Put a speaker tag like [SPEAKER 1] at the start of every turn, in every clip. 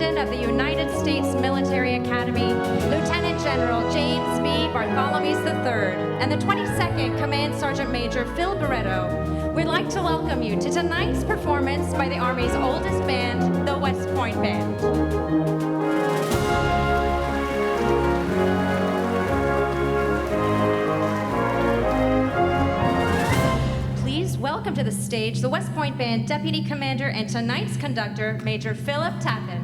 [SPEAKER 1] Superintendent of the United States Military Academy, Lieutenant General James B. Bartholomew III, and the 22nd Command Sergeant Major Phil Barretto, we'd like to welcome you to tonight's performance by the Army's oldest band, the West Point Band. Welcome to the stage, the West Point Band Deputy Commander and tonight's conductor, Major Philip Tappan.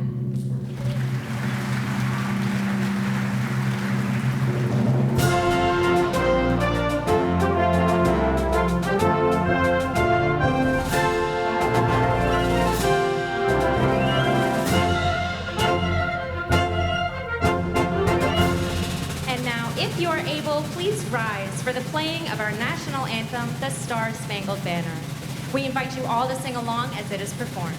[SPEAKER 1] And now, if you are able, please rise for the playing of our national anthem, the Star-Spangled Banner. We invite you all to sing along as it is performed.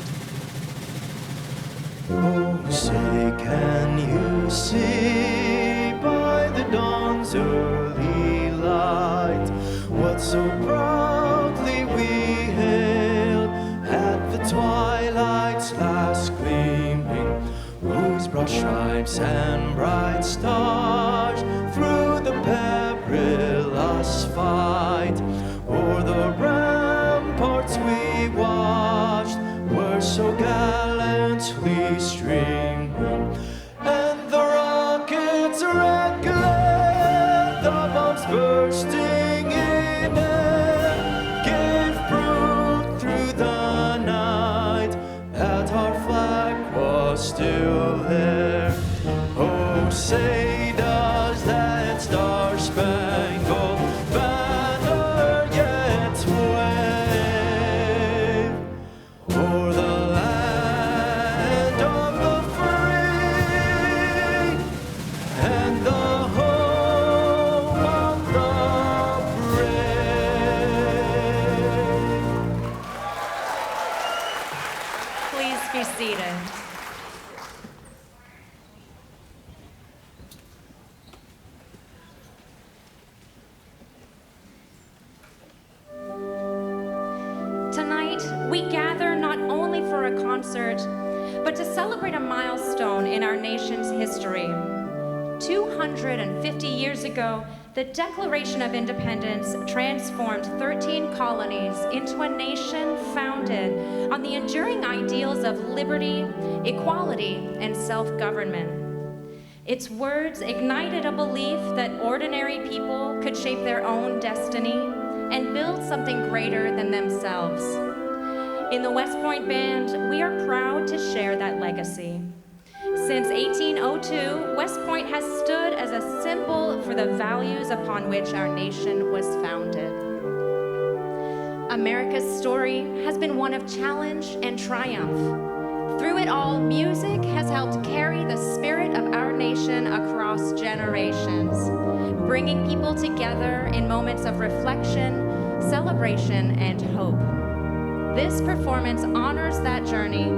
[SPEAKER 2] Oh, say, can you see by the dawn's early light what so proudly we hailed at the twilight's last gleaming, whose broad stripes and bright stars through the perilous fight o'er the ramparts we watched were so gallantly streaming, and the rockets' red glare, the bombs bursting in air, gave proof through the night that our flag was still there. Oh, say does that star-spangled banner yet wave o'er the land of the free and the home of the brave.
[SPEAKER 1] Please be seated. Tonight, we gather not only for a concert, but to celebrate a milestone in our nation's history. 250 years ago, the Declaration of Independence transformed 13 colonies into a nation founded on the enduring ideals of liberty, equality, and self-government. Its words ignited a belief that ordinary people could shape their own destiny and build something greater than themselves. In the West Point Band, we are proud to share that legacy. Since 1802, West Point has stood as a symbol for the values upon which our nation was founded. America's story has been one of challenge and triumph. Through it all, music has helped carry the spirit of our nation across generations, bringing people together in moments of reflection, celebration, and hope. This performance honors that journey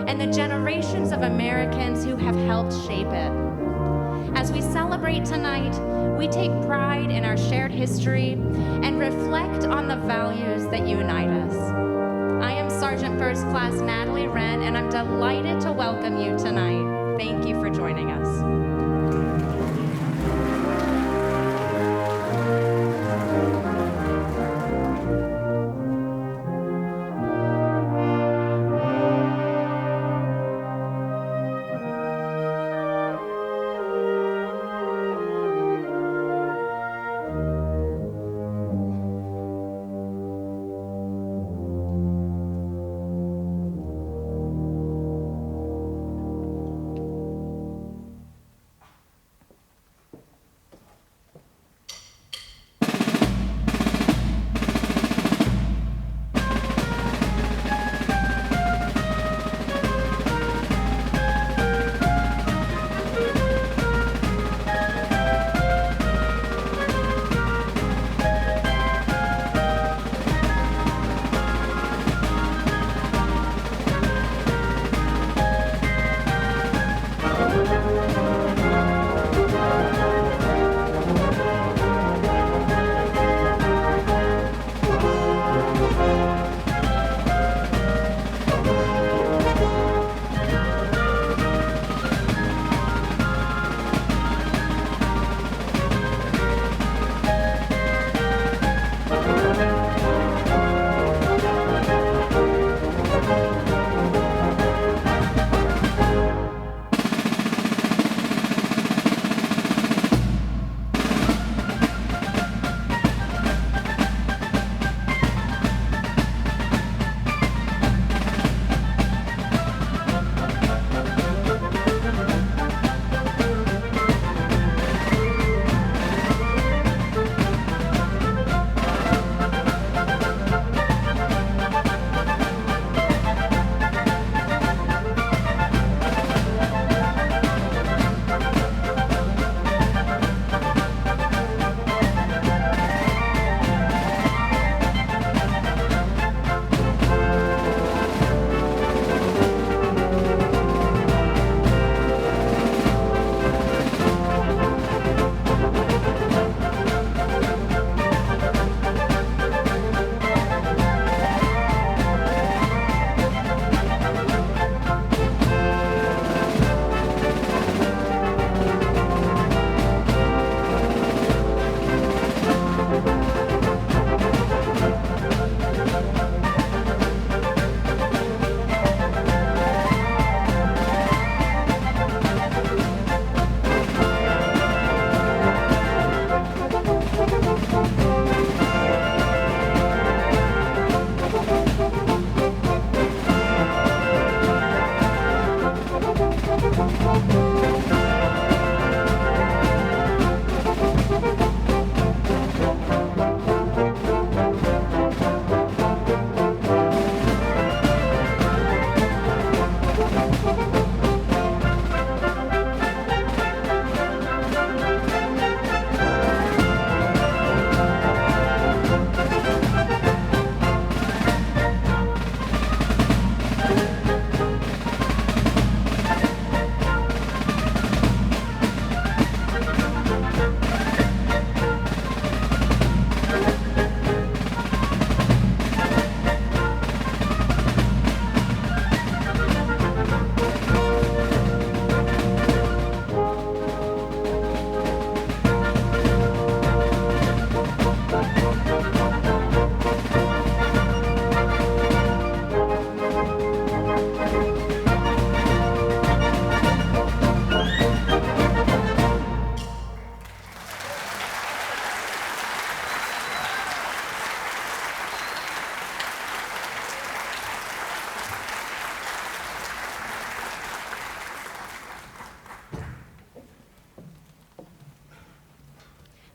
[SPEAKER 1] and the generations of Americans who have helped shape it. As we celebrate tonight, we take pride in our shared history and reflect on the values that unite us. I am Sergeant First Class Natalie Wren, and I'm delighted to welcome you tonight. Thank you for joining us.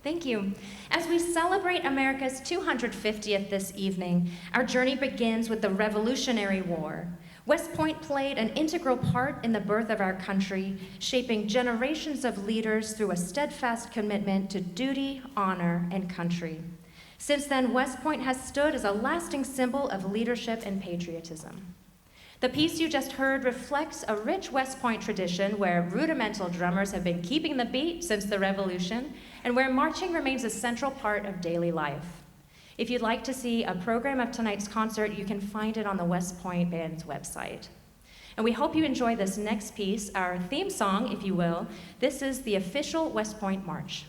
[SPEAKER 1] Thank you. As we celebrate America's 250th this evening, our journey begins with the Revolutionary War. West Point played an integral part in the birth of our country, shaping generations of leaders through a steadfast commitment to duty, honor, and country. Since then, West Point has stood as a lasting symbol of leadership and patriotism. The piece you just heard reflects a rich West Point tradition where rudimental drummers have been keeping the beat since the Revolution, and where marching remains a central part of daily life. If you'd like to see a program of tonight's concert, you can find it on the West Point Band's website. And we hope you enjoy this next piece, our theme song, if you will. This is the official West Point March.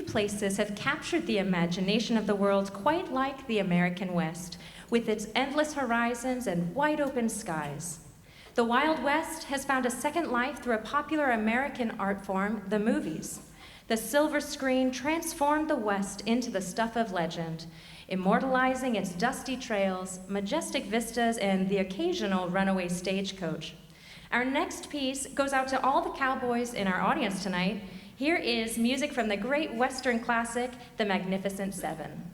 [SPEAKER 1] Few places have captured the imagination of the world quite like the American West, with its endless horizons and wide open skies. The Wild West has found a second life through a popular American art form, the movies. The silver screen transformed the West into the stuff of legend, immortalizing its dusty trails, majestic vistas, and the occasional runaway stagecoach. Our next piece goes out to all the cowboys in our audience tonight. Here is music from the great Western classic, The Magnificent Seven.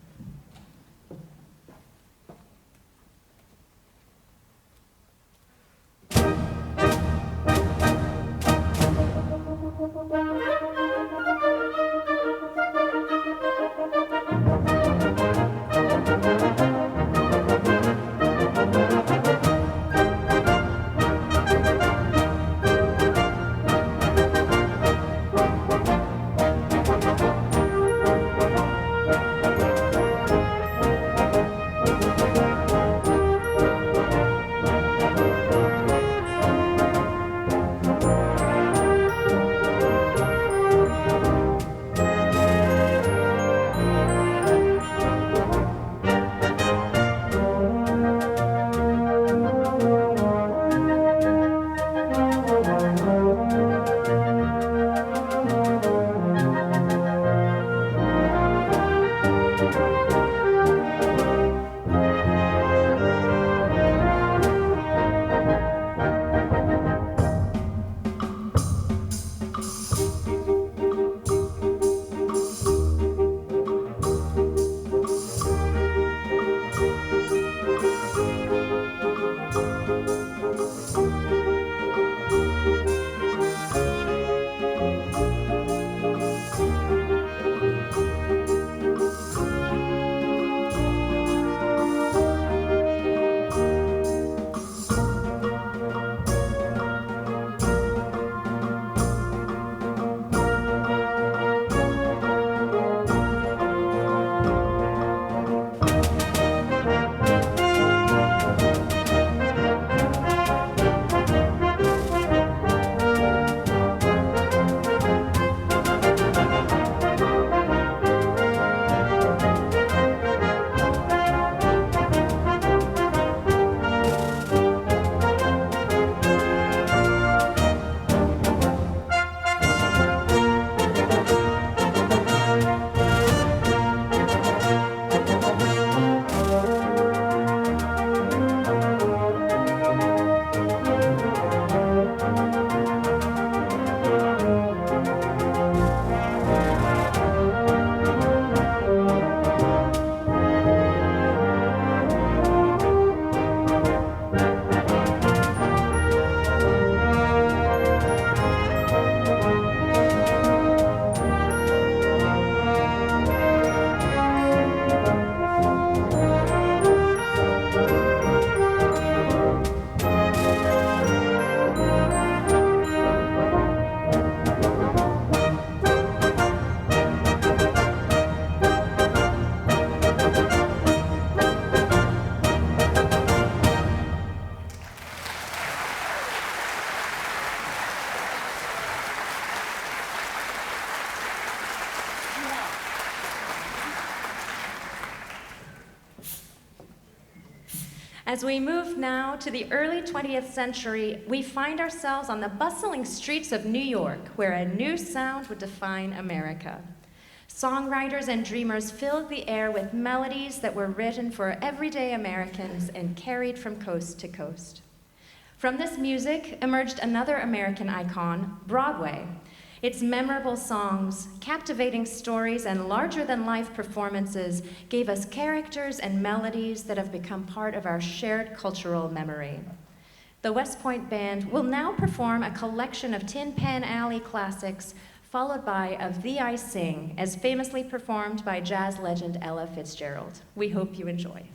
[SPEAKER 1] As we move now to the early 20th century, we find ourselves on the bustling streets of New York, where a new sound would define America. Songwriters and dreamers filled the air with melodies that were written for everyday Americans and carried from coast to coast. From this music emerged another American icon, Broadway. Its memorable songs, captivating stories, and larger-than-life performances gave us characters and melodies that have become part of our shared cultural memory. The West Point Band will now perform a collection of Pan Alley classics, followed by Of Thee I Sing, as famously performed by jazz legend Ella Fitzgerald. We hope you enjoy.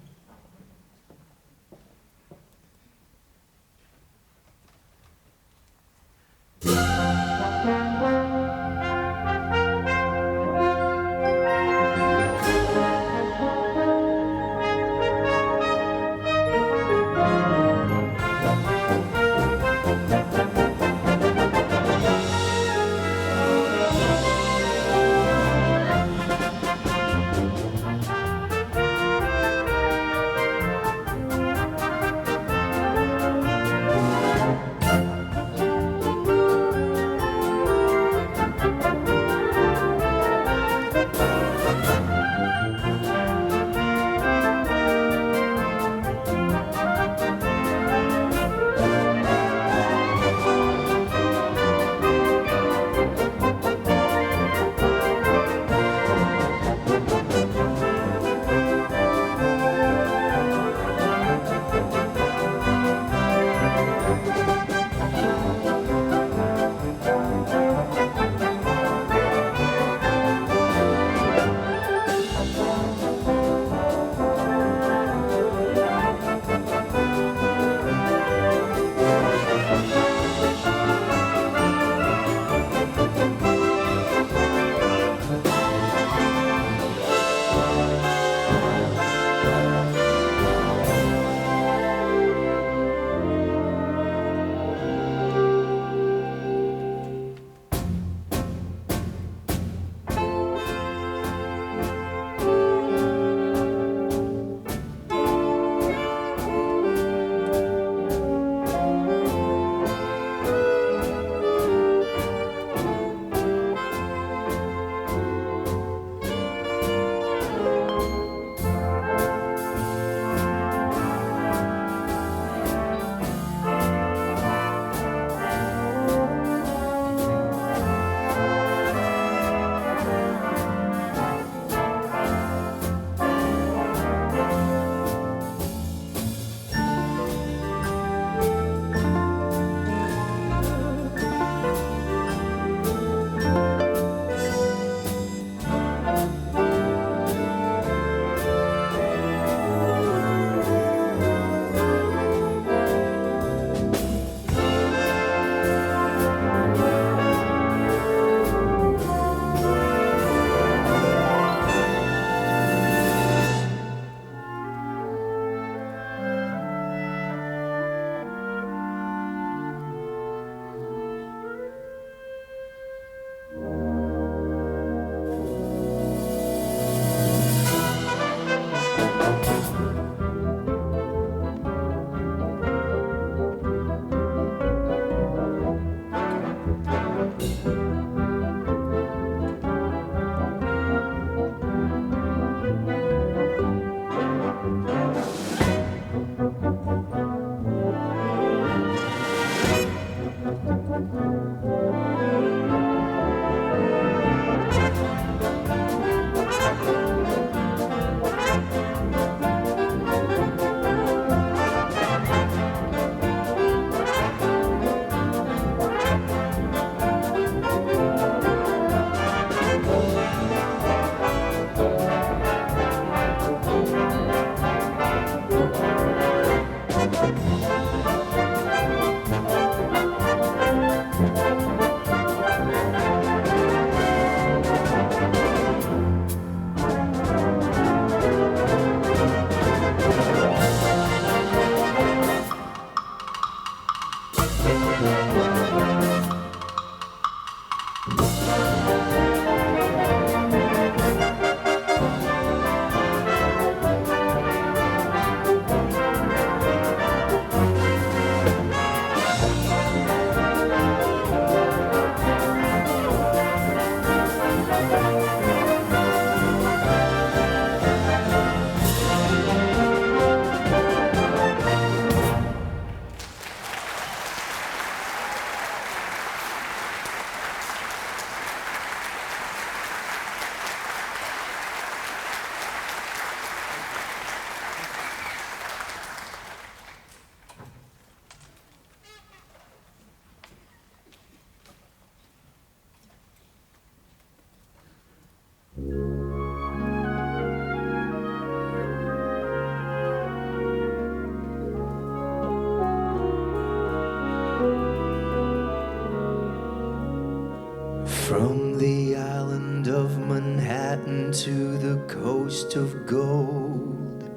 [SPEAKER 2] coast of gold,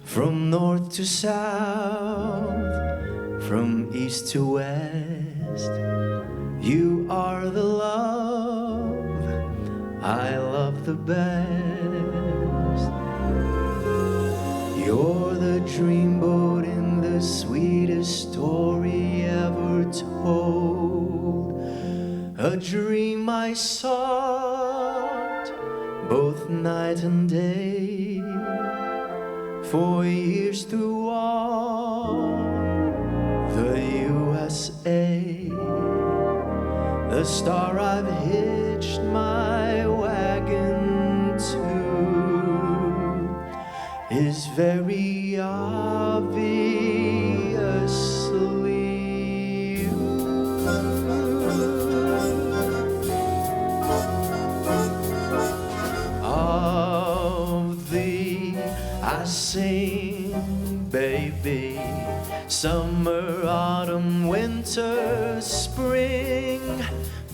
[SPEAKER 2] from north to south, from east to west. You are the love I love the best. You're the dreamboat in the sweetest story ever told, a dream I sought both night and day, for years through all the USA. The star I've hitched my wagon to is very obviously you. Of thee I sing, baby, summer, autumn, winter, spring.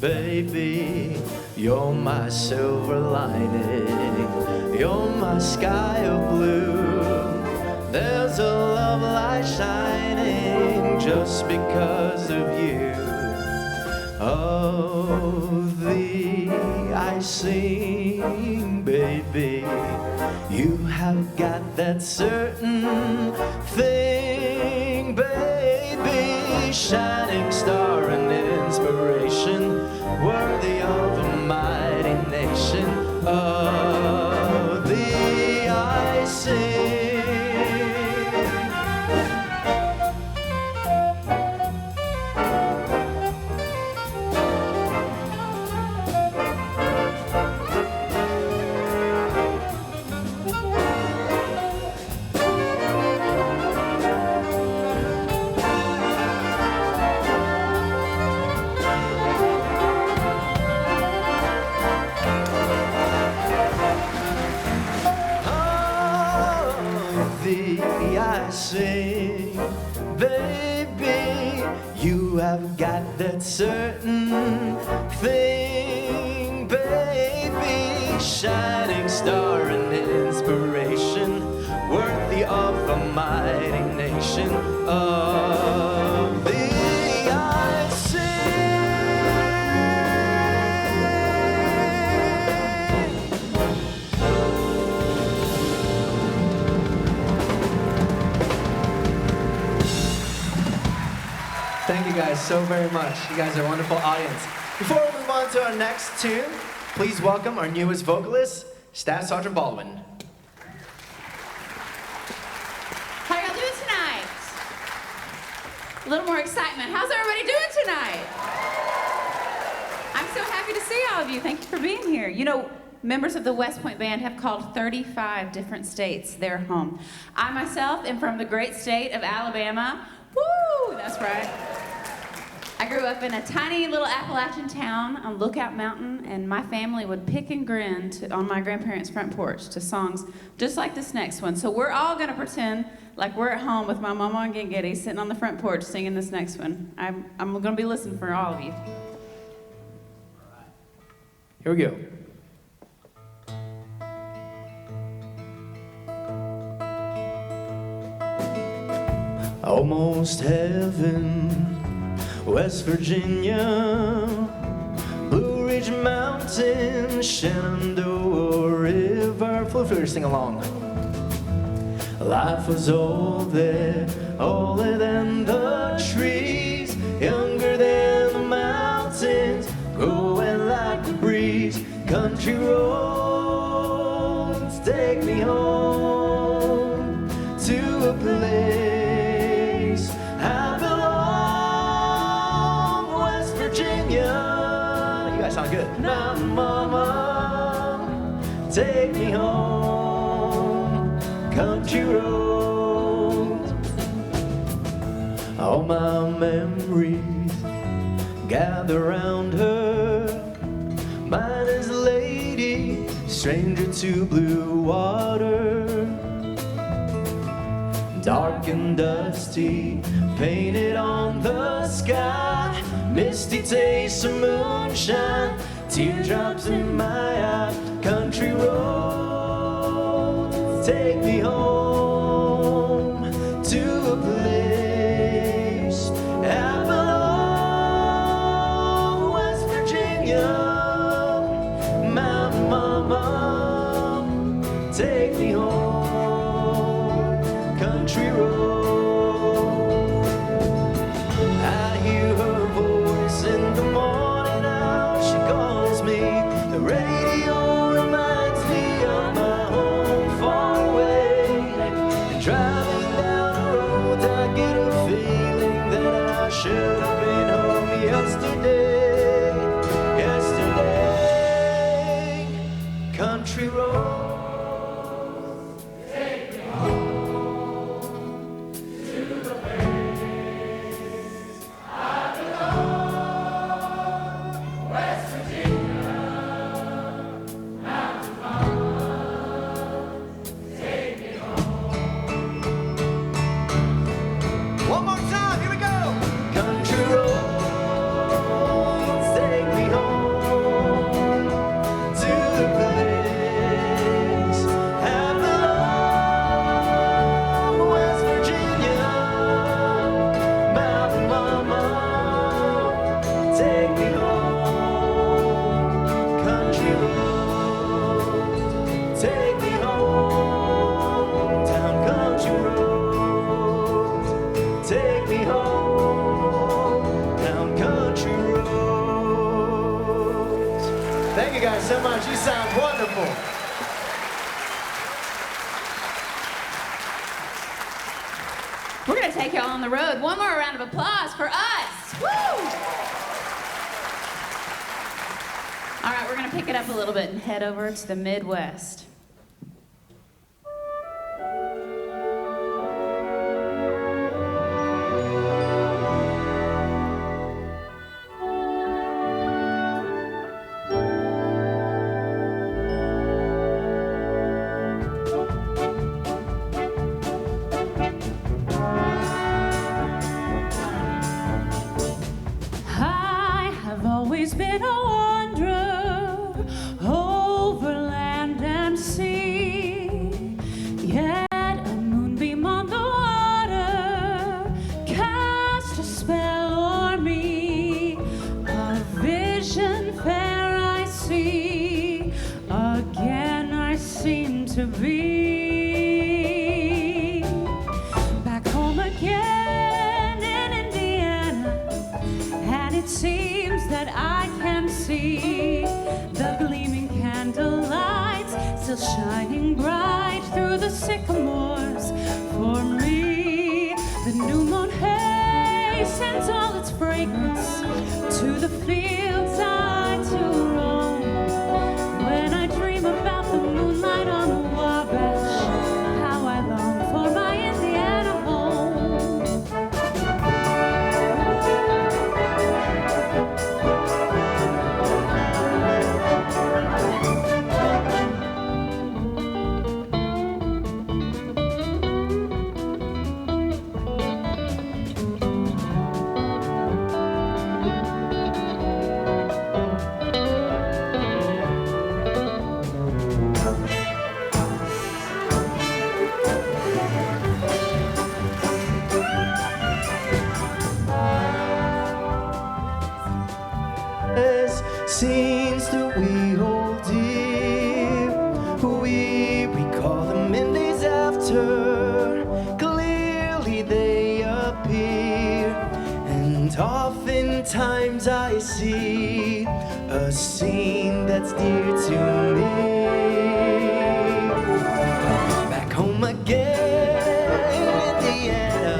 [SPEAKER 2] Baby, you're my silver lining, you're my sky of blue. There's a love light shining just because of you. Of thee I sing, baby, you have got that certain thing, baby, shining star and inspiration, worthy of a mighty nation. Of thee I sing. Sing, baby, you have got that certain thing, baby, shining star and inspiration, worthy of a mighty nation. Of thee I sing.
[SPEAKER 3] Thank you guys so very much. You guys are a wonderful audience. Before we move on to our next tune, please welcome our newest vocalist, Staff Sergeant Baldwin.
[SPEAKER 4] How y'all doing tonight? A little more excitement. How's everybody doing tonight? I'm so happy to see all of you. Thank you for being here. You know, members of the West Point Band have called 35 different states their home. I myself am from the great state of Alabama. Woo! That's right. I grew up in a tiny little Appalachian town on Lookout Mountain, and my family would pick and grin on my grandparents' front porch to songs just like this next one. So we're all gonna pretend like we're at home with my mama and Gengedi sitting on the front porch singing this next one. I'm gonna be listening for all of you.
[SPEAKER 3] Here we go.
[SPEAKER 2] Almost heaven, West Virginia, Blue Ridge Mountain, Shenandoah River.
[SPEAKER 3] Feel free to sing along.
[SPEAKER 2] Life was old there, older than the trees, younger than the mountains, growing like the breeze. Country roads take me home to a place I belong, West Virginia.
[SPEAKER 3] You guys sound good.
[SPEAKER 2] Now, mama, take me home, country roads. All my memories gather round her. Mine is a lady, stranger to blue water. Dark and dusty, painted on the sky. Misty taste of moonshine, teardrops in my eye. Country roads take me home to a place I belong, West Virginia. Mountain Mama, take me home, country road. I hear her voice in the morning hour, she calls me. The radio reminds me of my home far away. And driving down the road, I get a feeling that I should have been home yesterday. Yesterday, country road. One more time, here we go. Country roads, take me home to the place I belong, West Virginia. Mountain Mama, take me home. Country roads, take me home. Down country roads, take me home, down country roads.
[SPEAKER 3] Thank you guys so much. You sound wonderful.
[SPEAKER 4] We're going to take y'all on the road. One more round of applause for us. Woo! All right, we're going to pick it up a little bit and head over to the Midwest.
[SPEAKER 5] I have always been a wanderer over land and sea. Yet a moonbeam on the water cast a spell o'er me. A vision fair I see, again I seem to be back home again in Indiana. And it seems that I can see the gleaming candlelights still shining bright through the sycamores for me. The new moon haze sends all its fragrance to the fields I to roam. When I dream about the moonlight on the Wabash, how I long for my Indiana home.
[SPEAKER 2] Scenes that we hold dear, we recall them in days after. Clearly they appear, and oftentimes I see a scene that's dear to me. Back home again in Indiana,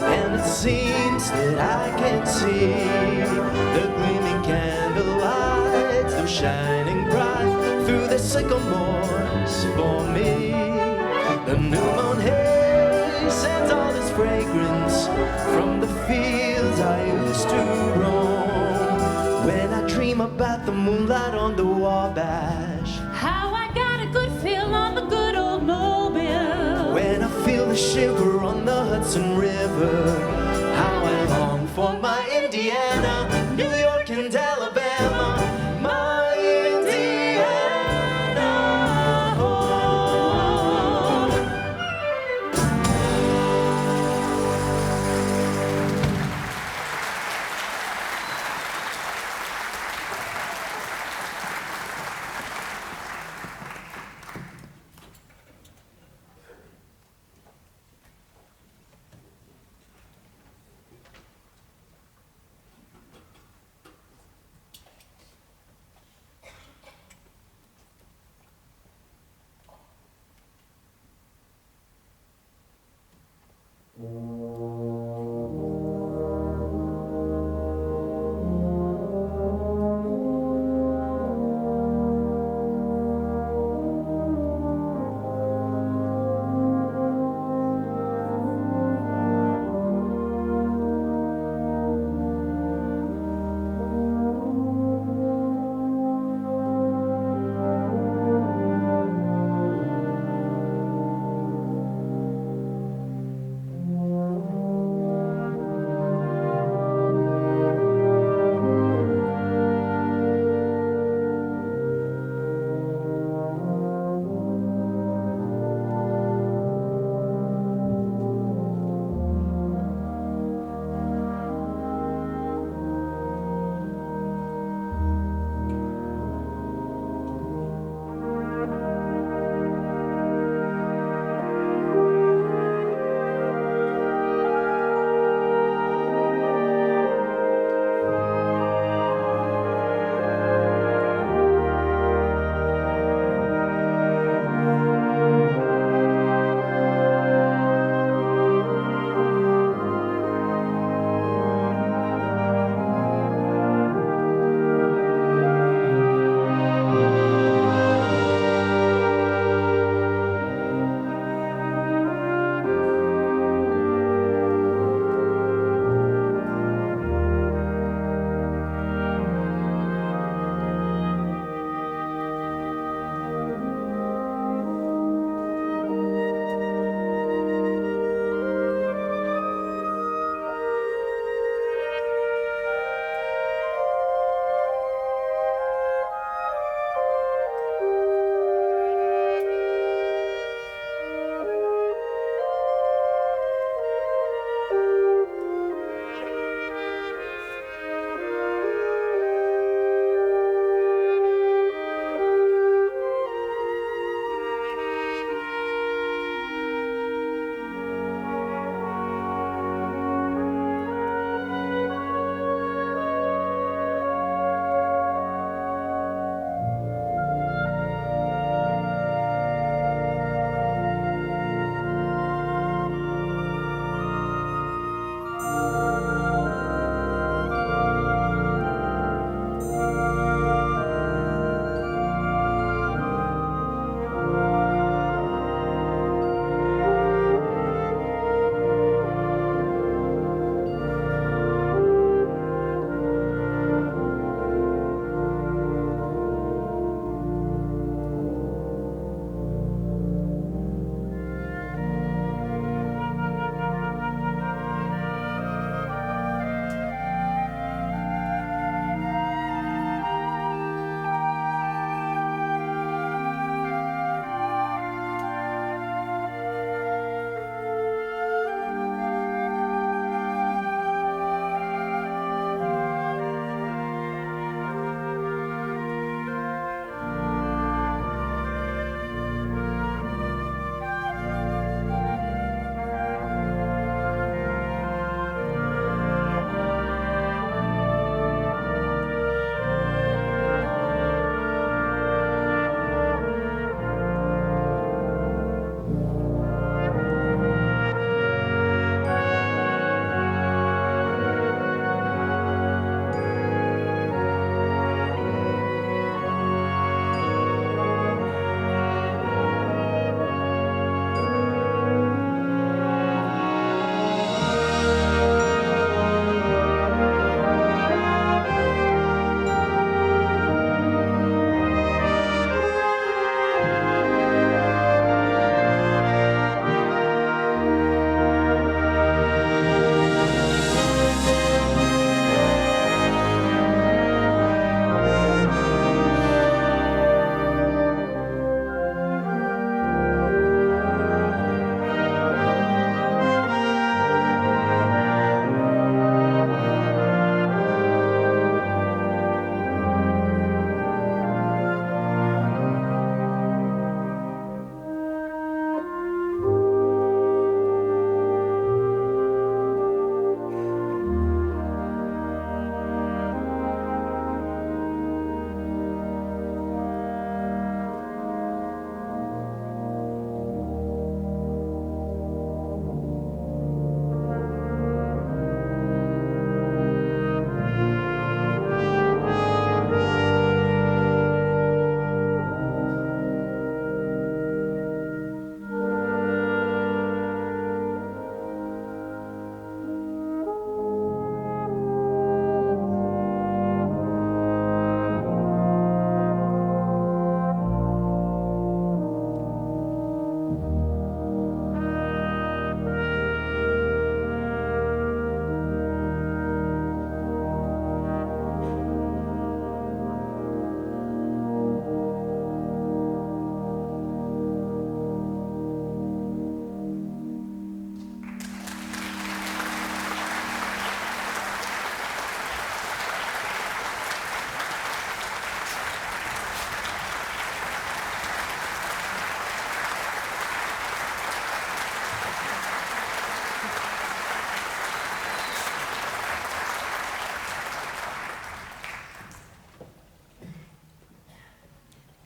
[SPEAKER 2] and it seems that I can see the gleaming candlelights, they're shining bright through the sycamores for me. The new moon haze sends all this fragrance from the fields I used to roam. When I dream about the moonlight on the Wabash,
[SPEAKER 5] How I got a good feel on the good old Mobile.
[SPEAKER 2] when I feel the shiver on the Hudson River, how I long for my Indiana, New York and Alabama, my Indiana home.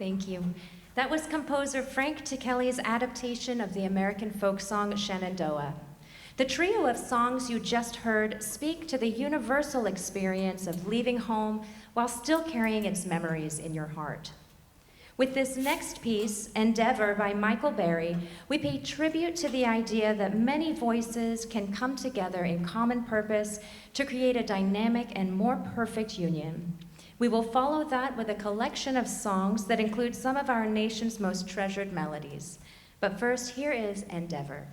[SPEAKER 1] Thank you. That was composer Frank Tikelly's adaptation of the American folk song Shenandoah. The trio of songs you just heard speak to the universal experience of leaving home while still carrying its memories in your heart. With this next piece, Endeavor by Michael Berry, we pay tribute to the idea that many voices can come together in common purpose to create a dynamic and more perfect union. We will follow that with a collection of songs that include some of our nation's most treasured melodies. But first, here is Endeavor.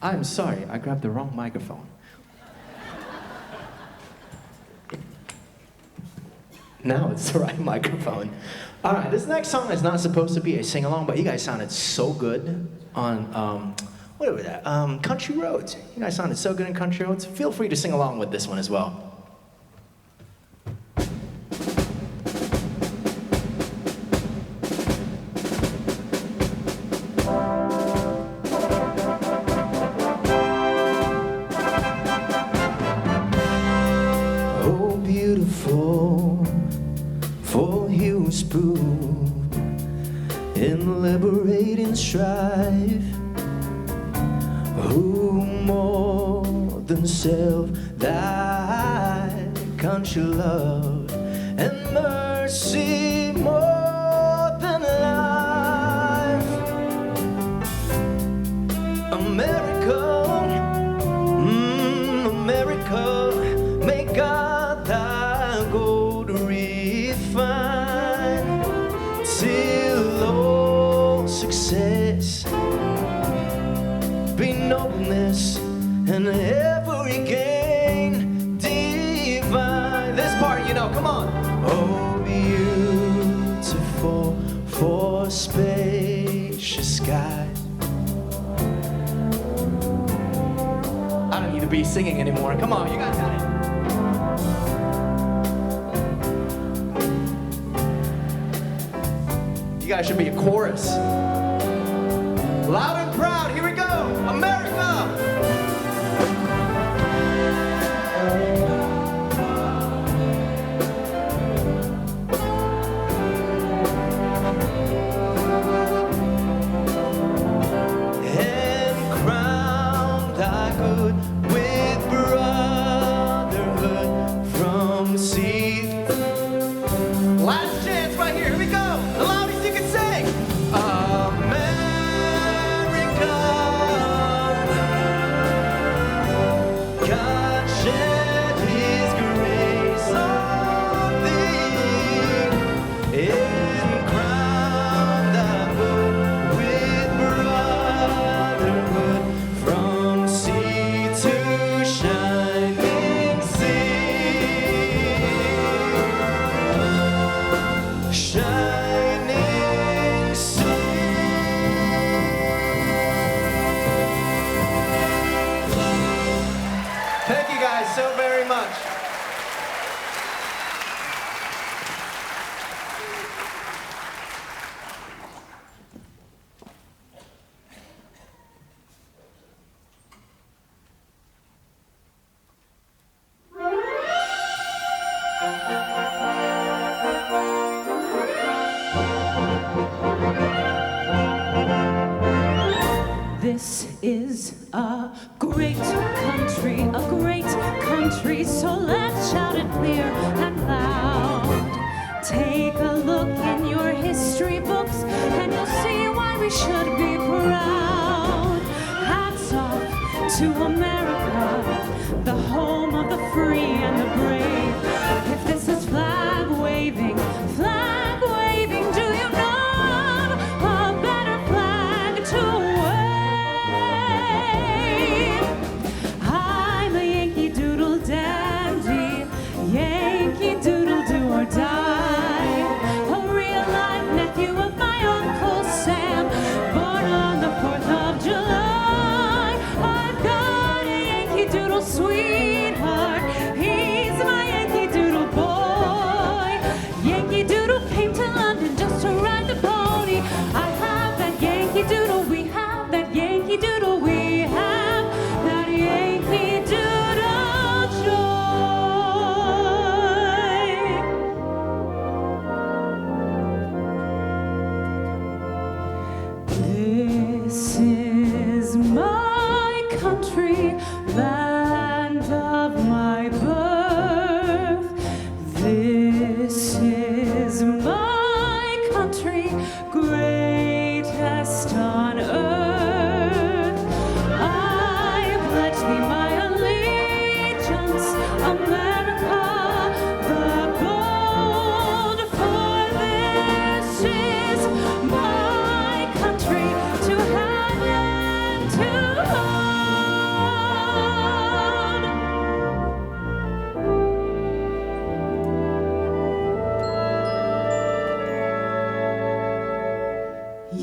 [SPEAKER 3] I'm sorry, I grabbed the wrong microphone. Now it's the right microphone. All right, this next song is not supposed to be a sing-along, but you guys sounded so good on, what was that? Country Roads. You guys sounded so good in Country Roads. Feel free to sing along with this one as well.
[SPEAKER 2] Oh, beautiful, for he was proved in liberating strife, who more than self thy country loved, and mercy more than life. America, America, may God thy gold refine, till all success be nobleness and every gain divine. This part, you know, come on. Oh, beautiful for spacious sky.
[SPEAKER 3] I don't need to be singing anymore. Come on, you guys got it. You guys should be a chorus. Loud and proud, here we go. America!
[SPEAKER 2] And crown thy good with brotherhood from sea.
[SPEAKER 3] Last chance right here, here we go. The loudest you can sing.
[SPEAKER 2] God shed his grace on thee, and crown thy good with brotherhood from sea to shining sea. Shining sea.
[SPEAKER 3] Thank you guys so very much.
[SPEAKER 5] This is a great country, so let's shout it clear and loud. Take a look in your history books, and you'll see why we should be proud. Hats off to America, the home of the free and the brave. If this is flag waving, do you know a better flag to wave? I'm a Yankee Doodle dandy, Yankee Doodle do or die. A real life nephew of my Uncle Sam, born on the 4th of July. I've got a Yankee Doodle sweetheart, he's my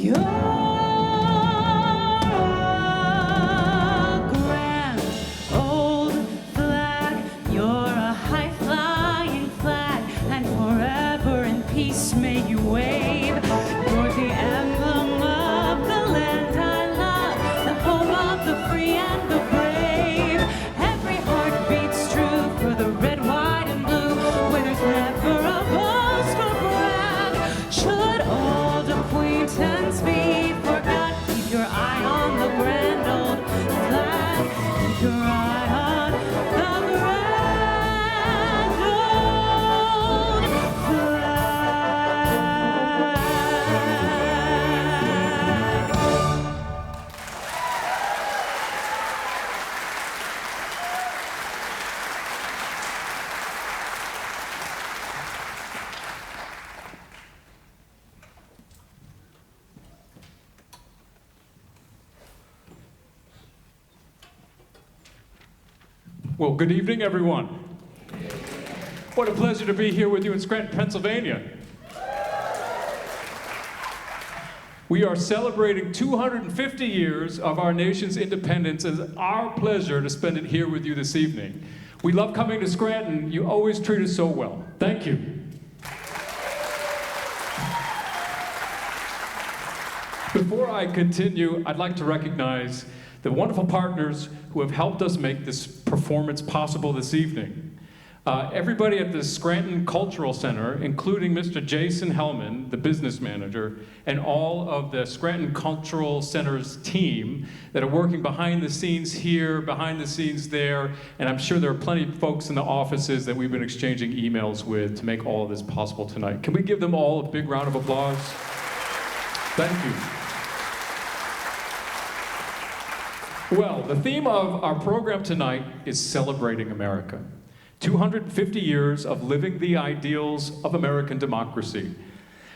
[SPEAKER 5] You're a grand old flag. You're a high-flying flag, and forever in peace may you wave. You're the emblem of the land I love, the home of the free and the brave. Every heart beats true for the red, white, and blue, where there's never a boast or brag. Should old acquaintance be forgot, keep your eye on the grand old flag. Keep your eye on the grand old
[SPEAKER 6] Well, good evening, everyone. What a pleasure to be here with you in Scranton, Pennsylvania. We are celebrating 250 years of our nation's independence, and it's our pleasure to spend it here with you this evening. We love coming to Scranton. You always treat us so well. Thank you. Before I continue, I'd like to recognize the wonderful partners who have helped us make this performance possible this evening. Everybody at the Scranton Cultural Center, including Mr. Jason Hellman, the business manager, and all of the Scranton Cultural Center's team that are working behind the scenes here, behind the scenes there, and I'm sure there are plenty of folks in the offices that we've been exchanging emails with to make all of this possible tonight. Can we give them all a big round of applause? Thank you. Well, the theme of our program tonight is Celebrating America. 250 years of living the ideals of American democracy.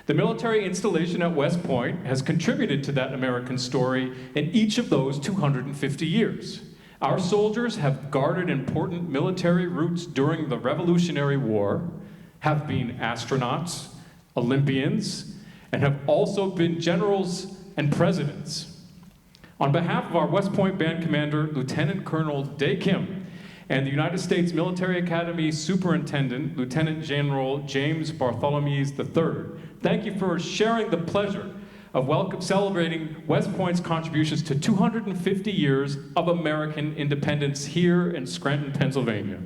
[SPEAKER 6] The military installation at West Point has contributed to that American story in each of those 250 years. Our soldiers have guarded important military routes during the Revolutionary War, have been astronauts, Olympians, and have also been generals and presidents. On behalf of our West Point Band Commander, Lieutenant Colonel Dae Kim, and the United States Military Academy Superintendent, Lieutenant General James Bartholomew's III, thank you for sharing the pleasure of celebrating West Point's contributions to 250 years of American independence here in Scranton, Pennsylvania.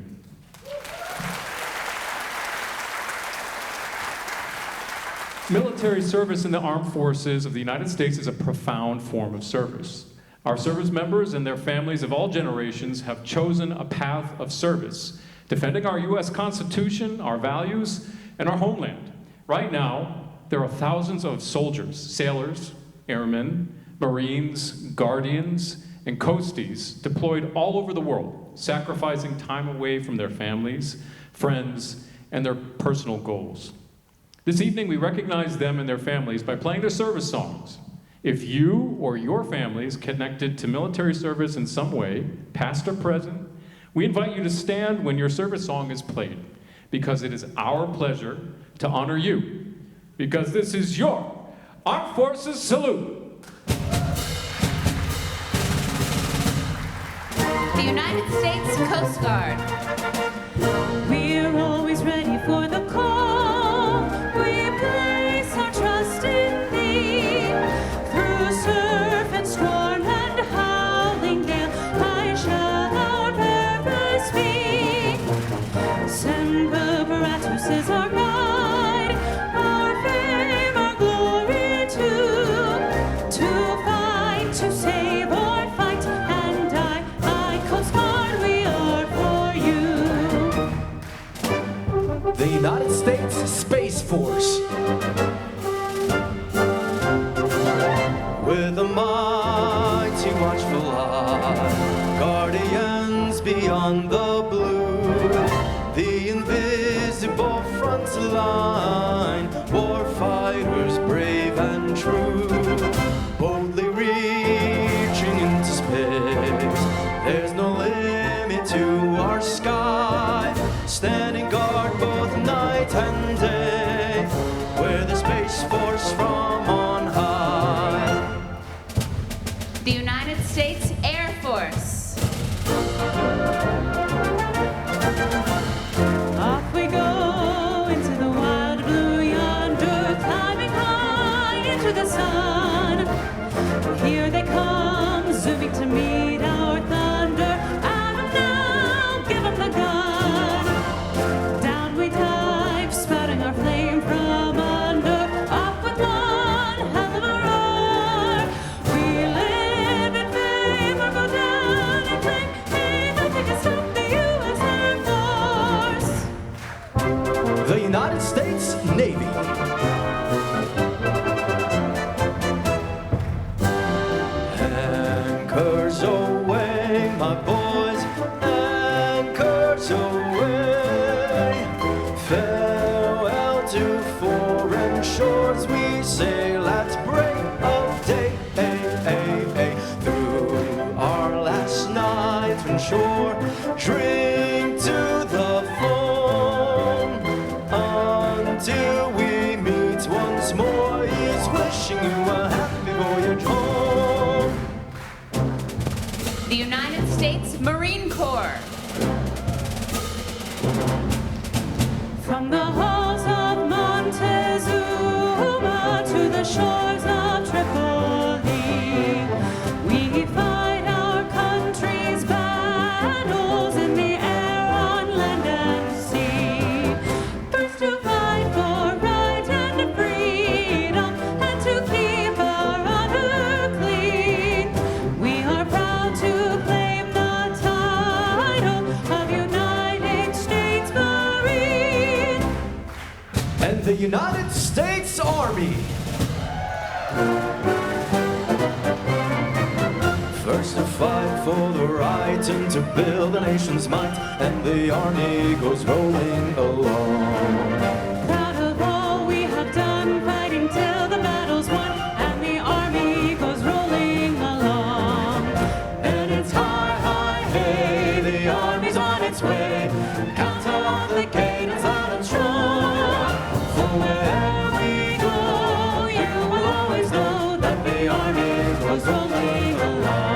[SPEAKER 6] Military service in the armed forces of the United States is a profound form of service. Our service members and their families of all generations have chosen a path of service, defending our U.S. Constitution, our values, and our homeland. Right now, there are thousands of soldiers, sailors, airmen, Marines, Guardians, and Coasties deployed all over the world, sacrificing time away from their families, friends, and their personal goals. This evening, we recognize them and their families by playing their service songs. If you or your family is connected to military service in some way, past or present, we invite you to stand when your service song is played, because it is our pleasure to honor you, because this is your Armed Forces Salute.
[SPEAKER 4] The United States Coast Guard.
[SPEAKER 5] We're always ready for the call. We place our trust in thee. Through surf and storm and howling gale, high shall our purpose be. Semper Paratus is our guide, our fame, our glory too. To fight, to save or fight and die, I Coast Guard, we are for you.
[SPEAKER 3] The United States Space Force.
[SPEAKER 2] With a mighty watchful eye, guardians beyond the blue, the invisible front line, war fighters brave and true, boldly reaching into space. There's no limit to our sky, standing guard both night and day, we're the Space Force from on high.
[SPEAKER 3] Navy. Anchors away, my boys, anchors away. Farewell to foreign shores, we say, let's break of day. Through our last night on shore, drink to the foam until we meet once more. He's wishing you a happy voyage home.
[SPEAKER 4] The United States Marine Corps.
[SPEAKER 5] From the halls of Montezuma to the shores of Tripoli, we fight our country's battles in the air, on land and sea. First to fight for right and freedom, and to keep our honor clean. We are proud to claim the title of United States Marine.
[SPEAKER 3] And the United States Army. First to fight for the right and to build a nation's might, and the army goes rolling along.
[SPEAKER 5] Proud of all we have done, fighting till the battle's won, and the army goes rolling along.
[SPEAKER 3] And it's hi, hi, hey, the army's on its way. Count on the cadence loud and strong. For wherever we go, you will always know that the army goes rolling along.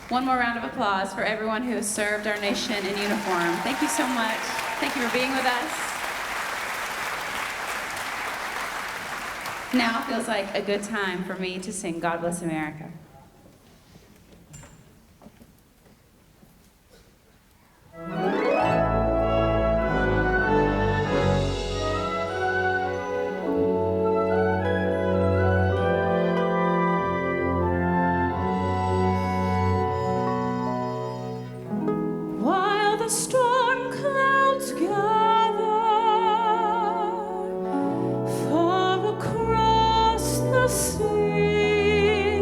[SPEAKER 4] One more round of applause for everyone who has served our nation in uniform. Thank you so much. Thank you for being with us. Now feels like a good time for me to sing God Bless America.
[SPEAKER 5] While the storm clouds gather far across the sea,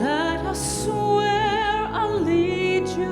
[SPEAKER 5] let us swear allegiance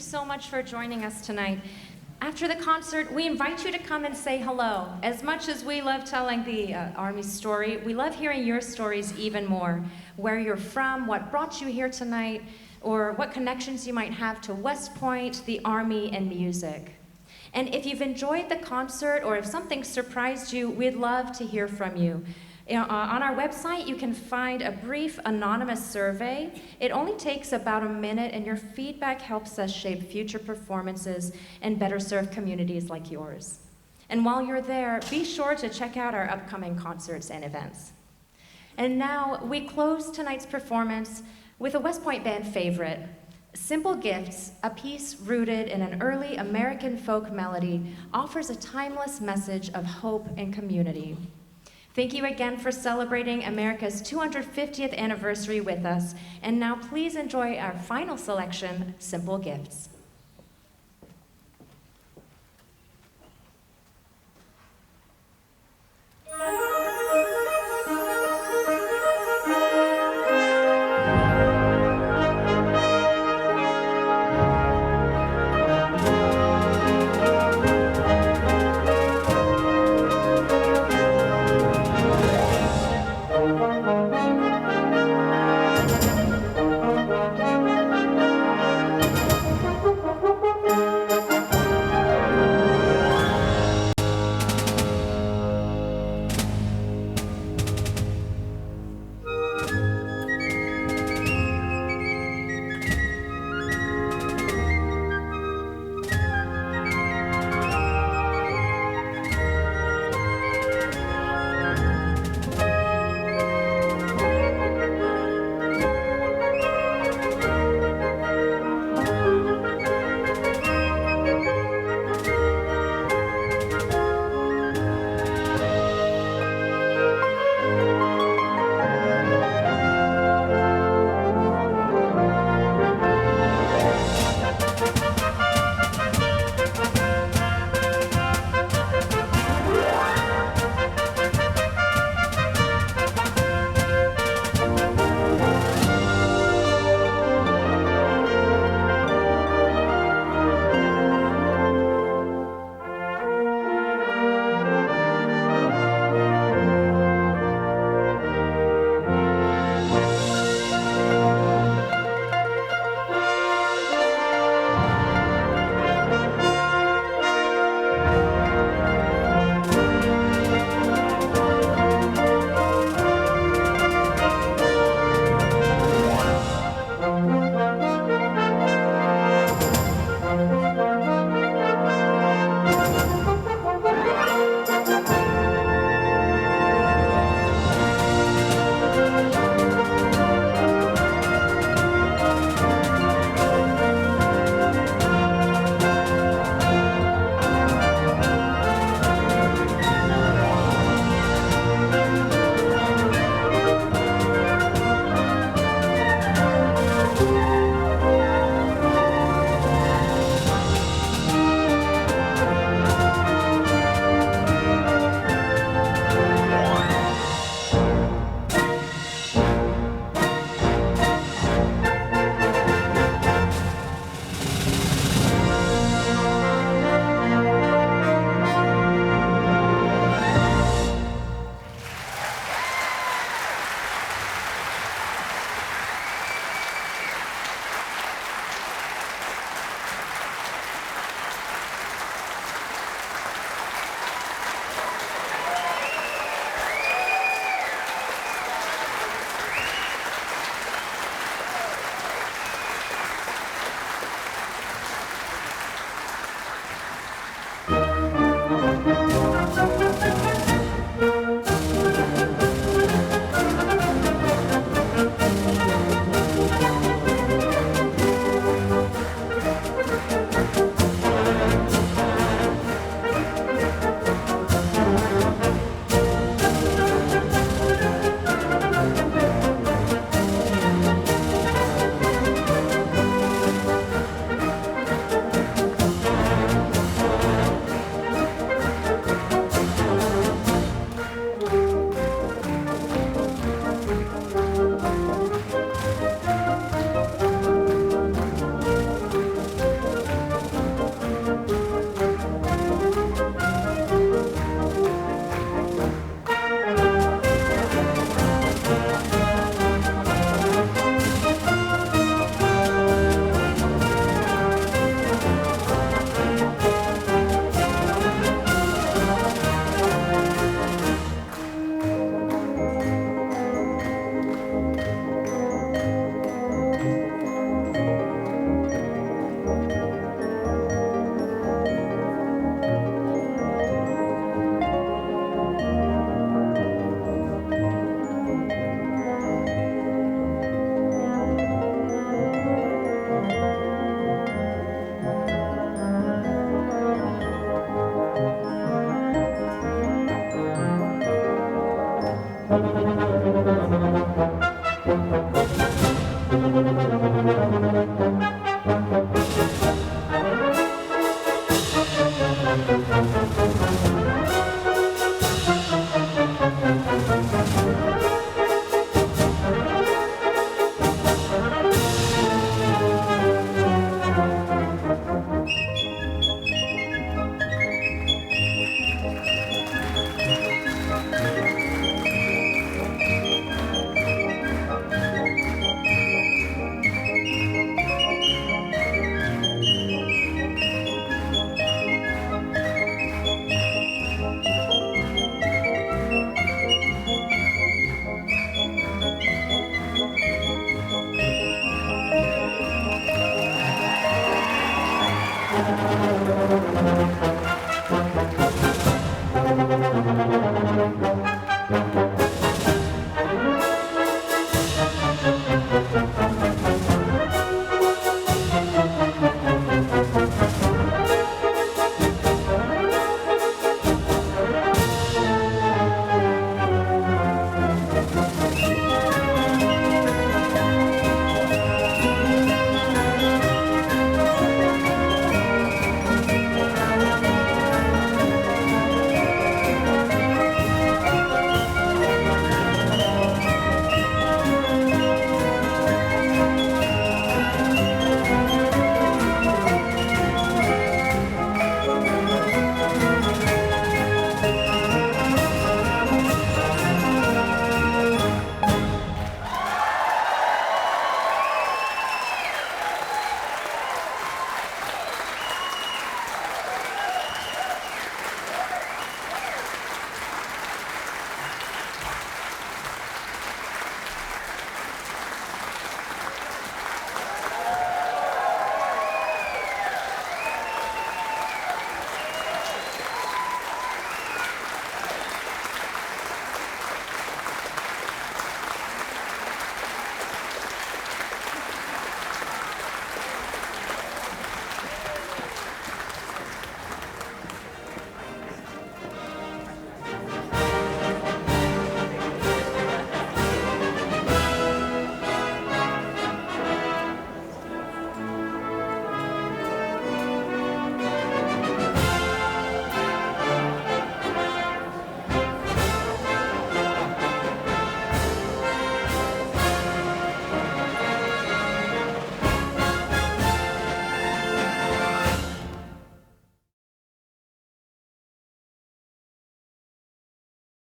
[SPEAKER 1] so much for joining us tonight. After the concert, we invite you to come and say hello. As much as we love telling the Army story, we love hearing your stories even more. Where you're from, what brought you here tonight, or what connections you might have to West Point, the Army, and music. And if you've enjoyed the concert or if something surprised you, we'd love to hear from you. On our website, you can find a brief anonymous survey. It only takes about a minute, and your feedback helps us shape future performances and better serve communities like yours. And while you're there, be sure to check out our upcoming concerts and events. And now, we close tonight's performance with a West Point band favorite, Simple Gifts, a piece rooted in an early American folk melody, offers a timeless message of hope and community. Thank you again for celebrating America's 250th anniversary with us. And now please enjoy our final selection, Simple Gifts.